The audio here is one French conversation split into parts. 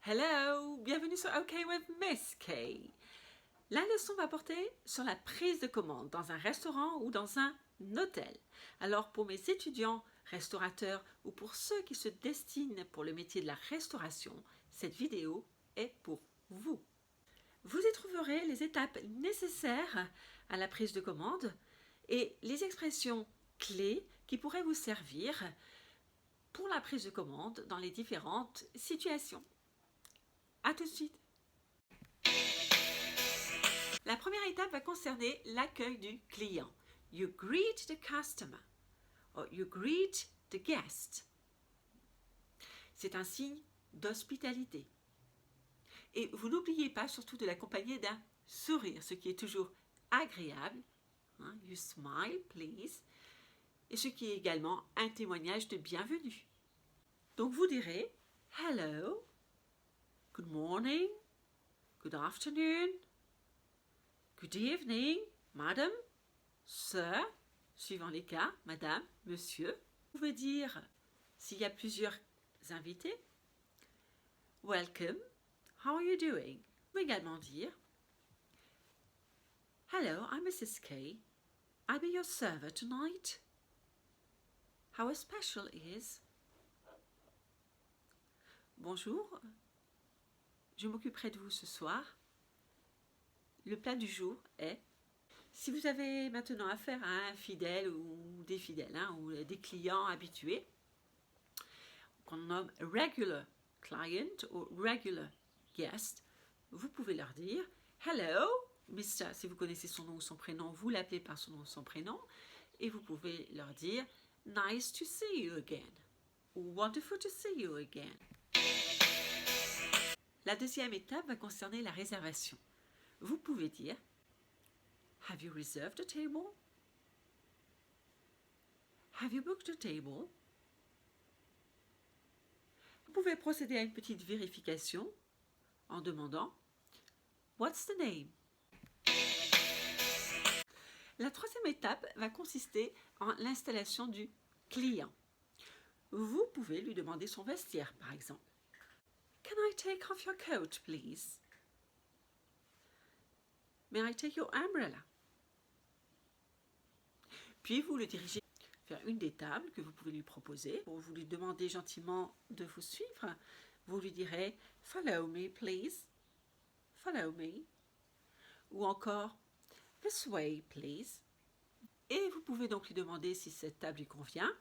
Hello, bienvenue sur OK with Miss K. La leçon va porter sur la prise de commande dans un restaurant ou dans un hôtel. Alors pour mes étudiants restaurateurs ou pour ceux qui se destinent pour le métier de la restauration, cette vidéo est pour vous. Vous y trouverez les étapes nécessaires à la prise de commande et les expressions clés qui pourraient vous servir pour la prise de commande dans les différentes situations. À tout de suite. La première étape va concerner l'accueil du client. You greet the customer or you greet the guest. C'est un signe d'hospitalité. Et vous n'oubliez pas surtout de l'accompagner d'un sourire, ce qui est toujours agréable. You smile, please. Et ce qui est également un témoignage de bienvenue. Donc vous direz hello, good morning, good afternoon, good evening, madam, sir, suivant les cas, madame, monsieur. Vous pouvez dire, s'il y a plusieurs invités, welcome, how are you doing? Vous pouvez également dire, hello, I'm Mrs. K. I'll be your server tonight. How special is? Bonjour, je m'occuperai de vous ce soir. Le plat du jour est... Si vous avez maintenant affaire à un fidèle ou des fidèles, ou des clients habitués, qu'on nomme regular client ou regular guest, vous pouvez leur dire hello, Mr. Si vous connaissez son nom ou son prénom, vous l'appelez par son nom ou son prénom, et vous pouvez leur dire nice to see you again ou wonderful to see you again. La deuxième étape va concerner la réservation. Vous pouvez dire have you reserved a table? Have you booked a table? Vous pouvez procéder à une petite vérification en demandant what's the name? La troisième étape va consister en l'installation du client. Vous pouvez lui demander son vestiaire, par exemple. Can I take off your coat, please? May I take your umbrella? Puis vous le dirigez vers une des tables que vous pouvez lui proposer. Vous lui demandez gentiment de vous suivre. Vous lui direz follow me, please. Follow me. Ou encore this way, please. Et vous pouvez donc lui demander si cette table lui convient.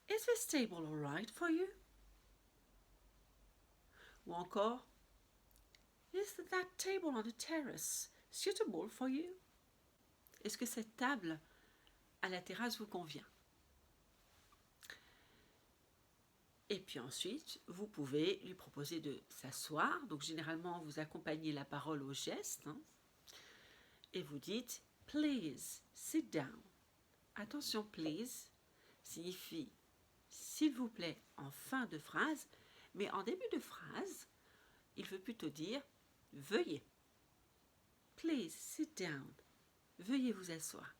Is this table all right for you? Ou encore is that table on the terrace suitable for you? Est-ce que cette table à la terrasse vous convient? Et puis ensuite, vous pouvez lui proposer de s'asseoir. Donc généralement, vous accompagnez la parole au geste. Et vous dites « Please, sit down ». Attention, « please » signifie « s'il vous plaît » en fin de phrase. Mais en début de phrase, il veut plutôt dire « veuillez ». « Please, sit down ». Veuillez vous asseoir.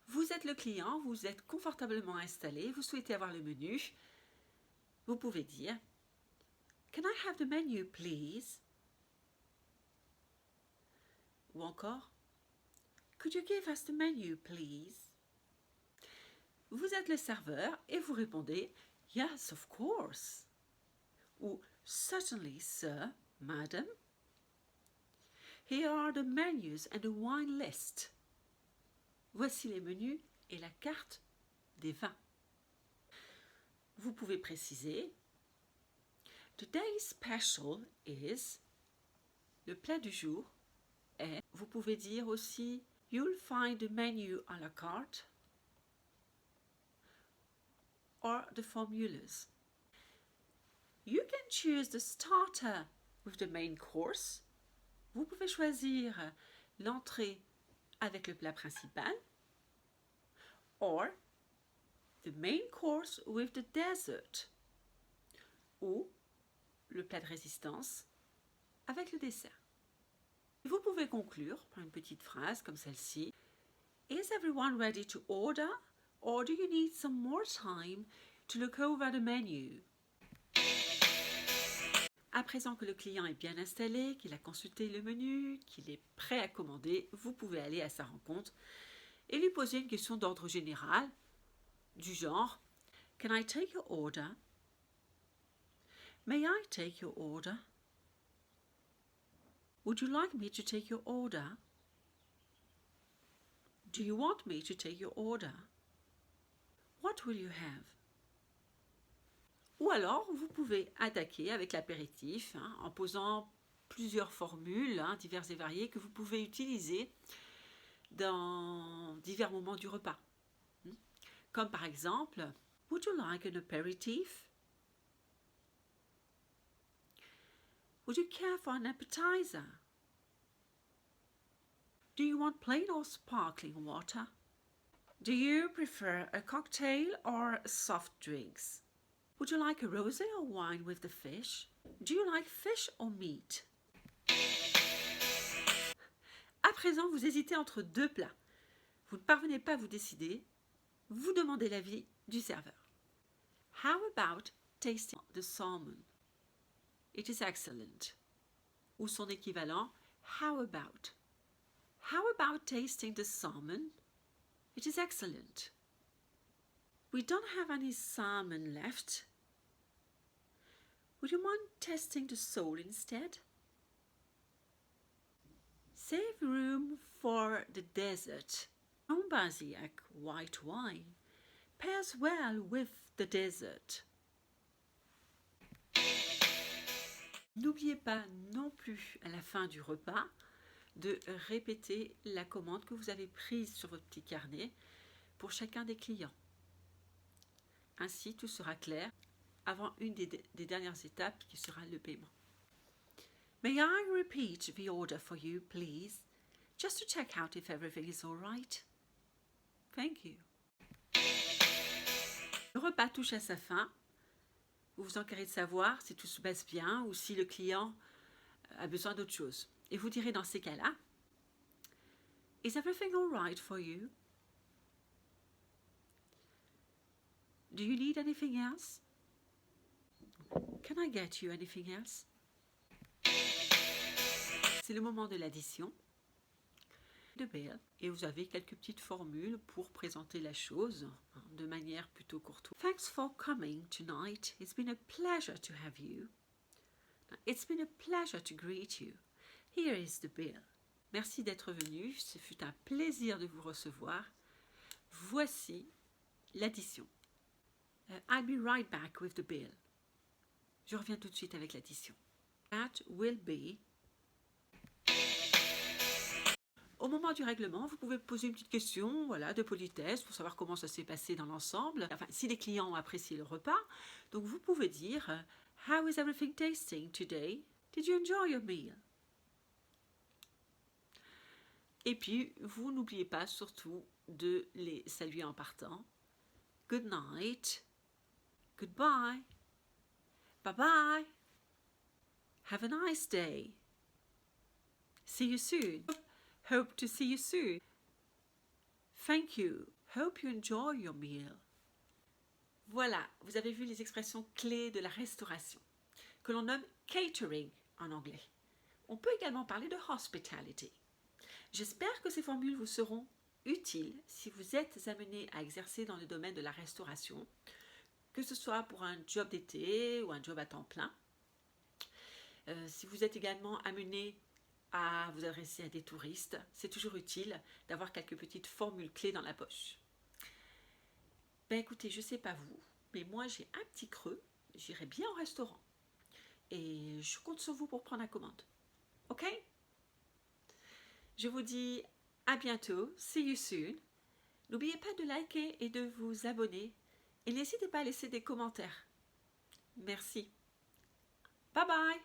Vous êtes le client, vous êtes confortablement installé, vous souhaitez avoir le menu. Vous pouvez dire « Can I have the menu, please ?» Ou encore « Could you give us the menu, please ?» Vous êtes le serveur et vous répondez « Yes, of course » ou « Certainly, sir, madam. Here are the menus and the wine list. » Voici les menus et la carte des vins. Vous pouvez préciser Today's special is. Le plat du jour est. Vous pouvez dire aussi You'll find the menu à la carte or the formulas. You can choose the starter with the main course. Vous pouvez choisir l'entrée avec le plat principal or the main course with the dessert ou le plat de résistance avec le dessert. Vous pouvez conclure par une petite phrase comme celle-ci. Is everyone ready to order or do you need some more time to look over the menu. À présent que le client est bien installé, qu'il a consulté le menu, qu'il est prêt à commander, vous pouvez aller à sa rencontre et lui poser une question d'ordre général, du genre « Can I take your order? May I take your order? Would you like me to take your order? Do you want me to take your order? What will you have? » Ou alors, vous pouvez attaquer avec l'apéritif en posant plusieurs formules diverses et variées que vous pouvez utiliser dans divers moments du repas. Comme par exemple, « Would you like an aperitif? Would you care for an appetizer? Do you want plain or sparkling water? Do you prefer a cocktail or soft drinks? Would you like a rosé or wine with the fish? Do you like fish or meat? » À présent, vous hésitez entre deux plats. Vous ne parvenez pas à vous décider. Vous demandez l'avis du serveur. How about tasting the salmon? It is excellent. Ou son équivalent, how about? How about tasting the salmon? It is excellent. We don't have any salmon left. Would you mind testing the sole instead? Save room for the dessert. Ambasiac white wine pairs well with the dessert. N'oubliez pas non plus à la fin du repas de répéter la commande que vous avez prise sur votre petit carnet pour chacun des clients. Ainsi, tout sera clair avant une des dernières étapes qui sera le paiement. May I repeat the order for you, please, just to check out if everything is all right? Thank you. Le repas touche à sa fin. Vous vous enquérez de savoir si tout se passe bien ou si le client a besoin d'autre chose. Et vous direz dans ces cas-là, Is everything all right for you? Do you need anything else? Can I get you anything else? C'est le moment de l'addition de bill et vous avez quelques petites formules pour présenter la chose de manière plutôt courtoise. Thanks for coming tonight. It's been a pleasure to have you. It's been a pleasure to greet you. Here is the bill. Merci d'être venu. Ce fut un plaisir de vous recevoir. Voici l'addition. I'll be right back with the bill. Je reviens tout de suite avec l'addition. That will be. Au moment du règlement, vous pouvez poser une petite question de politesse pour savoir comment ça s'est passé dans l'ensemble. Enfin, si les clients ont apprécié le repas. Donc, vous pouvez dire « How is everything tasting today? Did you enjoy your meal? » Et puis, vous n'oubliez pas surtout de les saluer en partant. « Good night. Goodbye. Bye-bye. Have a nice day. See you soon. Hope to see you soon. Thank you. Hope you enjoy your meal. » Voilà, vous avez vu les expressions clés de la restauration, que l'on nomme catering en anglais. On peut également parler de hospitality. J'espère que ces formules vous seront utiles si vous êtes amené à exercer dans le domaine de la restauration, que ce soit pour un job d'été ou un job à temps plein. Si vous êtes également amené à vous adresser à des touristes, c'est toujours utile d'avoir quelques petites formules clés dans la poche. Ben écoutez, je ne sais pas vous, mais moi j'ai un petit creux, j'irai bien au restaurant. Et je compte sur vous pour prendre la commande. Ok? Je vous dis à bientôt, see you soon. N'oubliez pas de liker et de vous abonner. Et n'hésitez pas à laisser des commentaires. Merci. Bye bye.